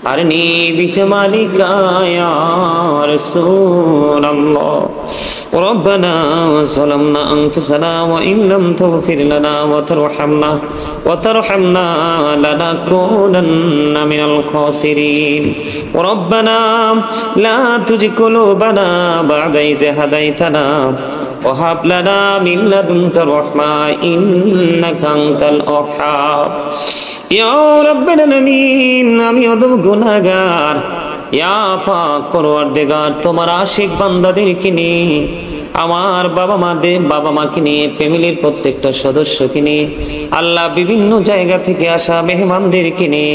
أرني بجمالك يا رسول الله ربنا ظلمنا أنفسنا وإن لم تغفر لنا وترحمنا لنكونن من الخاسرين ربنا لا تزغ قلوبنا بعد إذ هديتنا وهب لنا من لدنك رحمة إنك أنت الوهاب يا رب العالمين আমি অদম গুনাহগার ইয়া পাক পরওয়ারদিগার তোমার আশিক বান্দাদেরকে নিয়ে আমার বাবা মাকে নিয়ে ফ্যামিলির প্রত্যেকটা সদস্যকে নিয়ে আল্লাহ বিভিন্ন জায়গা থেকে আসা মেহমানদেরকে নিয়ে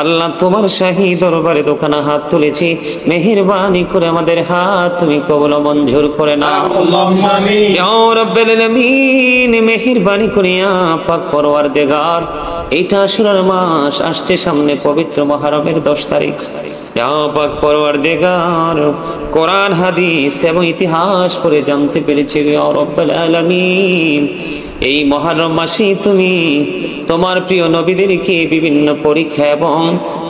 আল্লাহ তোমার শাহী দরবারে দোকানে হাত তুলেছি মেহেরবানি করে আমাদের হাত তুমি কবুল মঞ্জুর করে নাও আল্লাহুম্মা আমিন ইয়া রাব্বাল আলামিন মেহেরবানি করে ইয়া পাক পরওয়ারদিগার এটা আশুরার মাস আসছে সামনে পবিত্র মুহররমের 10 তারিখ ইয়া পাক পরওয়ারদিগার কোরআন হাদিস এবং ইতিহাস পড়ে জানতে পেরেছি ইয়া রাব্বাল আলামিন এই মুহররম মাসে তুমি তোমার প্রিয় নবীদেরকে বিভিন্ন পরীক্ষা এবং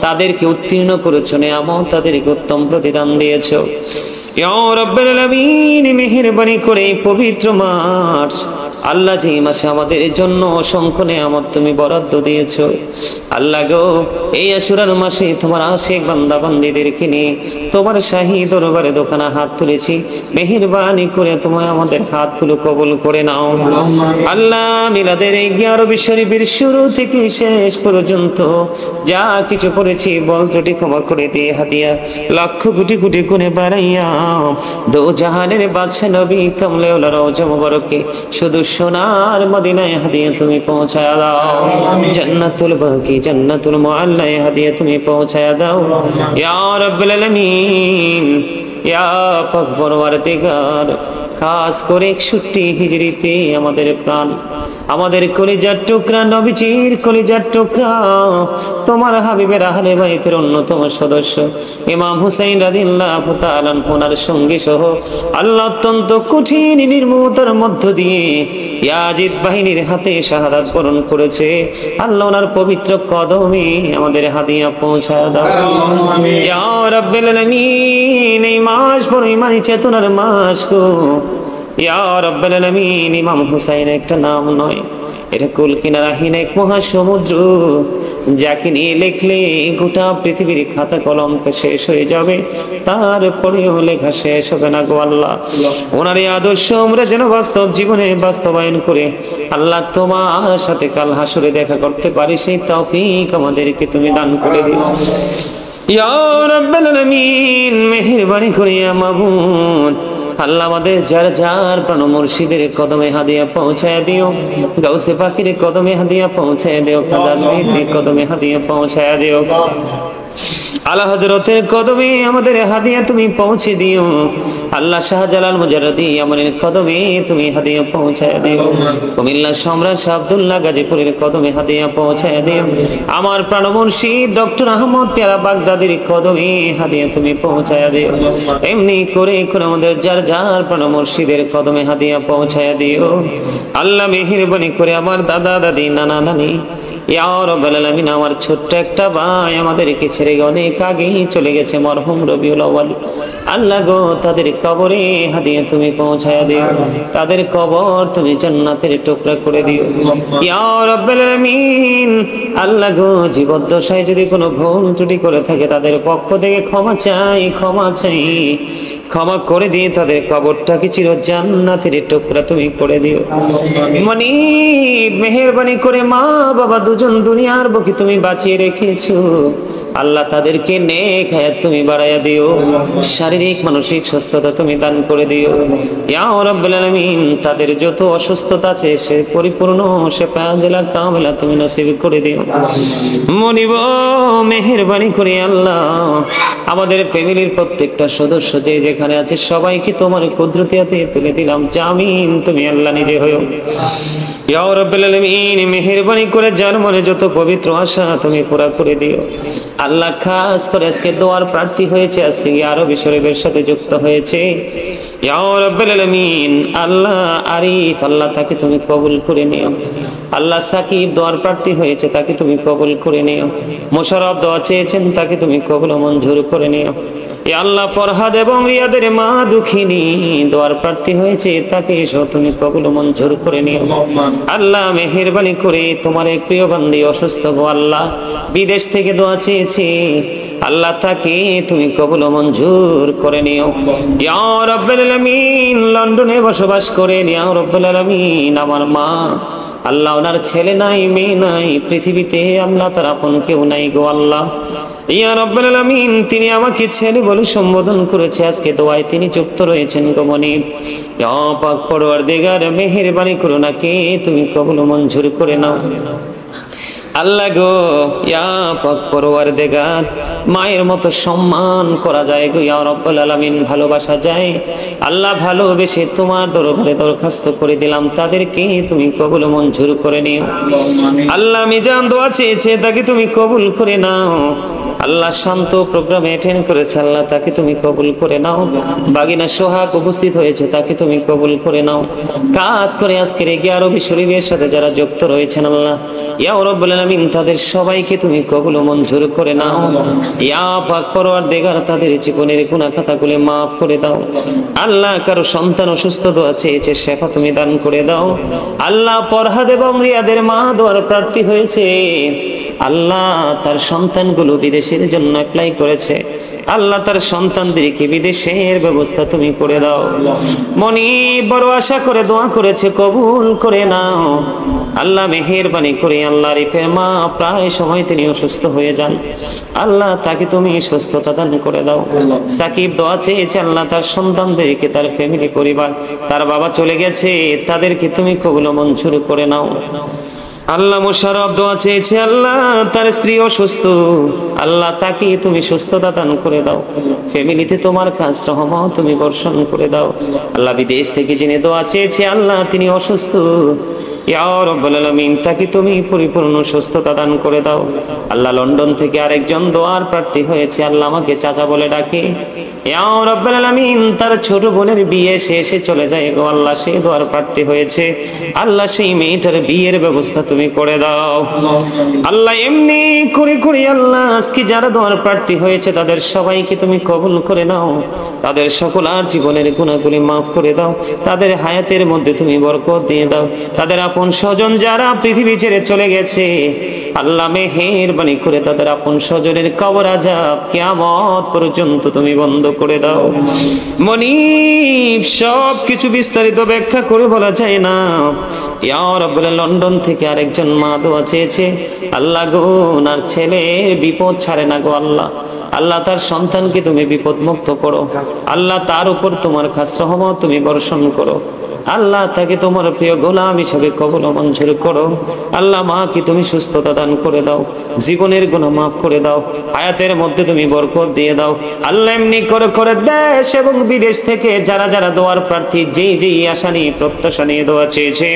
তাদেরকে উত্তীর্ণ করেছো এবং তাদেরকে উত্তম প্রতিদান দিয়েছো ইয়া রাব্বাল আলামিন মেহেরবানি করে পবিত্র মাস আল্লাহ যে মাসে আমাদের জন্য অসংখ্য নিয়ামত তুমি বরাদ্দ দিয়েছো আল্লাহ গো এই আশুরার মাসে তোমার আশিক বান্দা বান্দীদেরকে নিয়ে তোমার শাহী দরবারে দোকানে হাত তুলেছি মেহেরবানি করে তুমি আমাদের হাতগুলো কবুল করে নাও আল্লাহ মিলাদের এই 11 শরীফের শুরু থেকে শেষ পর্যন্ত যা কিছু করেছি বল ত্রুটি ক্ষমা করে দিয়ে হাদিয়া লক্ষ কোটি কোটি গুণে বাড়াইয়া দো জাহানের বাদশা নবী কামলেওয়ালা রওজা মুবারকে শুধু সোনার মদিনায় হাদিয়া তুমি পৌঁছায়া দাও জান্নাতুল বাকি জান্নাতুল মুআল্লায় হাদিয়া তুমি পৌঁছায়া দাও ইয়া রাব্বুল আলামিন ইয়া পাক পরওয়ারদিগার খাস করে 61 হিজরিতে আমাদের প্রাণ আমাদের কলিজার টুকরা নবীজির কলিজার টুকরা তোমার হাবিবের আহলে বাইতের অন্যতম সদস্য ইমাম হুসাইন রাদিয়াল্লাহু তাআলা ওনার সঙ্গী সহ আল্লাহ অত্যন্ত কঠিন নির্মমতার মধ্য দিয়ে ইয়াজিদ বাহিনীর হাতে শাহাদাত বরণ করেছে আল্লাহ ওনার পবিত্র কদমে আমাদের হাদিয়া পৌঁছায় দাও আমিন ইয়া রাব্বুল আলামিন এই মাস বড় ইমানি চেতনার মাস গো ইয়া রাব্বুল আলামিন ইমাম হুসাইন একটা নাম নয় এটা কুল কিনারাহীন এক মহাসমুদ্র যাকে নিয়ে লিখলে গোটা পৃথিবীর খাতা কলম শেষ হয়ে যাবে তারপরেও লেখা শেষ হবে না গো আল্লাহ ওনার এই আদর্শ আমরা যেন বাস্তব জীবনে বাস্তবায়ন করে আল্লাহ তোমার সাথে কাল হাসরে দেখা করতে পারি সেই তৌফিক আমাদেরকে তুমি দান করে দিও ইয়া রাব্বুল আলামিন মেহেরবানি করে মাবুদ আল্লাহ আমাদের যার যার প্রাণ মুর্শিদের কদমে হাদিয়া পৌঁছায় দিও গাউসে পাখির কদমে হাদিয়া পৌঁছায় দিও খাজা আজমিরের কদমে হাদিয়া পৌঁছায় দিও আলা হযরতের কদমে আমাদের হাদিয়া তুমি পৌঁছে দিও আল্লাহ শাহজালাল মুজাররদি আমাদের কদমে তুমি হাদিয়া পৌঁছায় দিও কুমিল্লা সম্রাট শাহ আব্দুল্লাহ গাজীপুরের কদমে হাদিয়া পৌঁছায় দিও আমার প্রাণ মুর্শিদ ডক্টর আহমদ পেয়ারা বাগদাদির কদমে হাদিয়া তুমি পৌঁছায় দিও এমনি করে করে আমাদের যার যার প্রাণ মুর্শিদের কদমে হাদিয়া পৌঁছায় দিও আল্লাহ মেহেরবানি করে আমার দাদা দাদি নানা নানি ইয়া রাব্বুল আলামিন আমার ছোট্ট একটা ভাই আমাদেরকে ছেড়ে অনেক আগেই চলে গেছে মরহুম রবিউল আউয়াল আল্লাহ গো তাদের কবরে হাদিয়া তুমি পৌঁছায়া দিও তাদের কবর তুমি জান্নাতের টুকরা করে দিও ইয়া রাব্বুল আলামিন আল্লাহ গো জীবদ্দশায় যদি কোনো ভুল ত্রুটি করে থাকে তাদের পক্ষ থেকে ক্ষমা চাই ক্ষমা করে দিয়ে তাদের কবরটাকে চির জান্নাতের টুকরা তুমি করে দিও মনি মেহেরবানি করে মা বাবা দুজন দুনিয়ার বুকে তুমি বাঁচিয়ে রেখেছো আল্লাহ তাদেরকে নেক হায়াত তুমি বাড়ায়া দিও শারীরিক মানসিক সুস্থতা তুমি দান করে দিও ইয়া রাব্বুল আলামিন তাদের যত অসুস্থতা আছে সে পরিপূর্ণ শিফা আজলা কামিলা তুমি নসিব করে দিও মনিব মেহেরবানি করে আল্লাহ আমাদের ফ্যামিলির প্রত্যেকটা সদস্য যে যেখানে আছে সবাইকে তোমার কুদরতি হাতে তুলে দিলাম জামিন তুমি আল্লাহ নিজে হও ইয়া রাব্বুল আলামিন মেহেরবানি করে যার মনে যত পবিত্র আশা তুমি পুরা করে দিও আল্লাহ। খাস করে আজকে দোয়ার প্রার্থী হয়েছে, আজকে আরবি শরীফের সাথে যুক্ত হয়েছে, ইয়া রাব্বুল আলামিন আল্লাহ আরিফ আল্লাহ তাকে তুমি কবুল করে নিও। আল্লাহ সাকিব দোয়ার প্রার্থী হয়েছে, তাকে তুমি কবুল করে নিও। মোশাররফ দোয়া চেয়েছেন, তাকে তুমি কবুল ও মঞ্জুর করে নিও। ইয়া আল্লাহ ফরহাদ এবং রিয়াদের মা দুঃখিনী দোয়ার প্রার্থী হয়েছে, তাকে এসো তুমি কবুল ও মঞ্জুর করে নিও। আল্লাহ মেহেরবানি করে তোমার এক প্রিয় বান্দি অসুস্থ গো আল্লাহ, বিদেশ থেকে দোয়া চেয়েছে, আল্লাহ তাকে তুমি কবুল ও মঞ্জুর করে নিও। ইয়া রাব্বুল আলামিন লন্ডনে বসবাস করেন, ইয়া রাব্বুল আলামিন আমার মা আল্লাহ, ওনার ছেলে নাই মেয়ে নাই, পৃথিবীতে আল্লাহ তার আপন কেউ নাই গো আল্লাহ। ইয়া রাব্বুল আলামিন তিনি আমাকে ছেলে বলে সম্বোধন করেছে, আজকে দোয়ায় তিনি যুক্ত রয়েছেন গো মনিব। ইয়া পাক পরওয়ারদিগার মেহেরবানি করো নাকে তুমি কবুল ও মঞ্জুর করে নাও আল্লাহ গো। ইয়া পাক পরওয়ারদিগার মায়ের মতো সম্মান করা যায় গো ইয়া রাব্বুল আলামিন, ভালোবাসা যায় আল্লাহ। ভালোবেসে তোমার দরবারে দরখাস্ত করে দিলাম, তাদেরকে তুমি কবুল ও মঞ্জুর করে নিও আল্লাহ। মিজান দোয়া চেয়েছে, তাকে তুমি কবুল করে নাও আল্লাহ। শান্ত প্রোগ্রামে অ্যাটেন্ড করেছে আল্লাহ, তাকে তুমি কবুল করে নাও। বাগিনা সোহাগ উপস্থিত হয়েছে, তাকে তুমি কবুল করে নাও। কাজ করে আজকের 11 শরীফের সাথে যারা যুক্ত রয়েছেন আল্লাহ, ইয়া রাব্বুল আলামিন তাদের সবাইকে তুমি কবুল ও মঞ্জুর করে নাও। ইয়া পাক পরওয়ারদিগার তাদের জীবনের গুনাহ খাতাগুলো maaf করে দাও আল্লাহ। কারো সন্তান অসুস্থ দোয়া চেয়েছে, শেফা তুমি দান করে দাও আল্লাহ। ফরহাদ এবং রিয়াদের মা দোয়ার প্রার্থী হয়েছে আল্লাহ, তার সন্তানগুলো বিদেশের জন্য অ্যাপ্লাই করেছে আল্লাহ, তার সন্তানদেরকে বিদেশের ব্যবস্থা তুমি করে দাও। মনি বড় আশা করে দোয়া করেছে, কবুল করে নাও আল্লাহ। মেহেরবানি করে আল্লাহ আরিফের মা প্রায় সময় তিনি অসুস্থ হয়ে যান আল্লাহ, তাকে তুমি সুস্থতা দান করে দাও। সাকিব দোয়া চেয়েছে আল্লাহ, তার সন্তানদেরকে, তার ফ্যামিলি পরিবার, তার বাবা চলে গেছে, তাদেরকে তুমি কবুল ও মঞ্জুর করে নাও আল্লাহ। মোশাররফ দোয়া চেয়েছে আল্লাহ, তার স্ত্রী অসুস্থ আল্লাহ, তাকে তুমি সুস্থতা দান করে দাও। ফ্যামিলিতে তোমার কাজ রহমত তুমি বর্ষণ করে দাও আল্লাহ। বিদেশ থেকে যিনি দোয়া চেয়েছে আল্লাহ, তিনি অসুস্থ, ইয়া রাব্বুল আলামিন তাকে তুমি পরিপূর্ণ সুস্থতা দান করে দাও আল্লাহ। লন্ডন থেকে আরেকজন দোয়ার প্রার্থী হয়েছে আল্লাহ, আমাকে চাচা বলে ডাকে, ইয়া রাব্বুল আলামিন তার ছোট বোনের বিয়ে শেষে চলে যায় গো আল্লাহ, সেই দোয়ার প্রার্থী হয়েছে আল্লাহ। সেই মেয়েটার বিয়ের ব্যবস্থা তুমি করে দাও আল্লাহ। এমনি করে করে আল্লাহ আজকে যারা দোয়ার প্রার্থী হয়েছে তাদের সবাইকে তুমি কবুল করে নাও, তাদের সকল জীবনের গুনাহগুলি maaf করে দাও, তাদের হায়াতের মধ্যে তুমি বরকত দিয়ে দাও। তাদের আপন স্বজন যারা পৃথিবী ছেড়ে চলে গেছে আল্লাহ, মেহেরবানি করে তাদের আপন স্বজনের কবর আযাব কিয়ামত পর্যন্ত তুমি বন্ধ করে দাও। মনিব সব কিছু বিস্তারিত ব্যাখ্যা করে বলা যায় না। ইয়া রাব্বুল লন্ডন থেকে আরেকজন মা দোয়া চেয়েছে আল্লাহ গো, ওনার ছেলে বিপদ ছাড়ে না গো আল্লাহ, আল্লাহ তার সন্তানকে তুমি বিপদ মুক্ত করো আল্লাহ, তার উপর তোমার খাস রহমত তুমি বর্ষণ করো আল্লাহ, তাকে তোমার প্রিয় গোলাম হিসেবে কবুল ও মঞ্জুর করো আল্লাহ। মাকে তুমি সুস্থতা দান করে দাও, জীবনের গুনাহ maaf করে দাও, হায়াতের মধ্যে তুমি বরকত দিয়ে দাও আল্লাহ। এমনি করে করে দেশ এবং বিদেশ থেকে যারা যারা দোয়ার প্রার্থী, যেই আশা নিয়ে প্রত্যাশা নিয়ে দোয়া চেয়েছে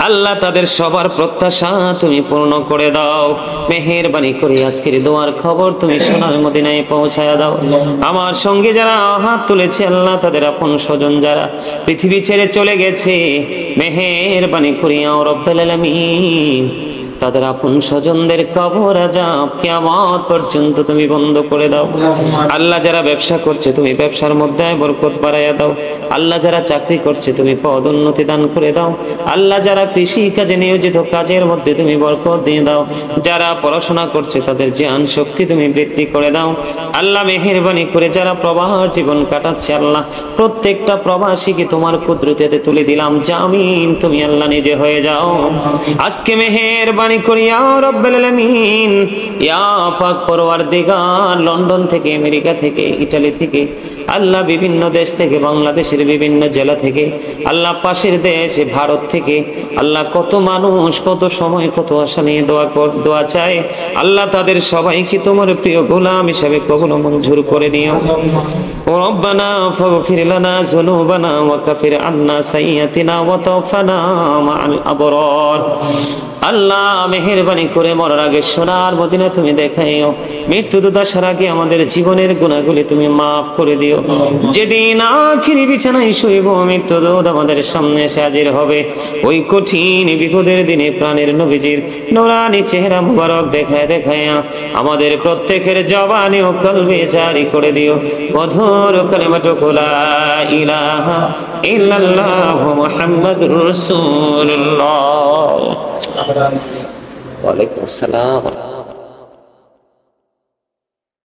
আল্লাহ, তাদের সবার প্রত্যাশা তুমি পূর্ণ করে দাও। মেহেরবানি করে আজকের দোয়ার খবর তুমি সোনার মদিনায় পৌঁছায়া দাও। আমার সঙ্গে যারা হাত তুলেছে আল্লাহ, তাদের আপন স্বজন যারা পৃথিবী ছেড়ে চলে গেছে, মেহেরবানি করে ইয়া রাব্বুল আলামিন তাদের আপন স্বজনদের কবর আযাব কিয়ামত পর্যন্ত তুমি বন্ধ করে দাও আল্লাহ। যারা ব্যবসা করছে তুমি ব্যবসার মধ্যে বরকত বাড়াইয়া দাও আল্লাহ। যারা চাকরি করছে তুমি পদোন্নতি দান করে দাও আল্লাহ। যারা কৃষি কাজে নিয়োজিত কাজের মধ্যে তুমি বরকত দিয়ে দাও। যারা পড়াশোনা করছে তাদের জ্ঞান শক্তি তুমি বৃদ্ধি করে দাও আল্লাহ। মেহেরবানি করে যারা প্রবাস জীবন কাটাচ্ছে আল্লাহ, প্রত্যেকটা প্রবাসীকে তোমার কুদরতে তুলে দিলাম, জামিন তুমি আল্লাহ নিজে হয়ে যাও আজকে। মেহেরবানি মেহেরবানি করি ইয়া রাব্বুল আলামিন, ইয়া পাক পরওয়ারদিগার, লন্ডন থেকে, আমেরিকা থেকে, ইতালি থেকে, আল্লাহ বিভিন্ন দেশ থেকে, বাংলাদেশের বিভিন্ন জেলা থেকে, আল্লাহ পাশের দেশ ভারত থেকে, আল্লাহ কত মানুষ কত সময় কত আশা নিয়ে দোয়া চায়, আল্লাহ তাদের সবাইকে তোমার প্রিয় গোলাম হিসেবে কবুল মঞ্জুর করে নিও। রব্বানা ফাগফির লানা যুনুবানা ওয়া কাফির আন্না সাইয়্যাতিনা ওয়া তাওফানা মা'আল আবরার। আল্লাহ মেহেরবানি করে মরার আগে সোনার মদিনা তুমি দেখাইও, মৃত্যু দুর্দশার আগে আমাদের জীবনের গুনাহগুলি তুমি মাফ করে দিও। যেদিন আখিরি বিছানায় শুইব, মৃত্যু দূত আমাদের সামনে এসে হাজির হবে, ওই কঠিন বিপদের দিনে প্রাণের নবীজির নূরানি চেহারা মুবারক দেখায় দেখায়া আমাদের প্রত্যেকের জবানে ও কলবে জারি করে দিও মধুর কালিমাতু লা ইলাহা ইল্লাল্লাহু মুহাম্মাদুর রাসূলুল্লাহ। ওয়া আলাইকুম আসসালাম।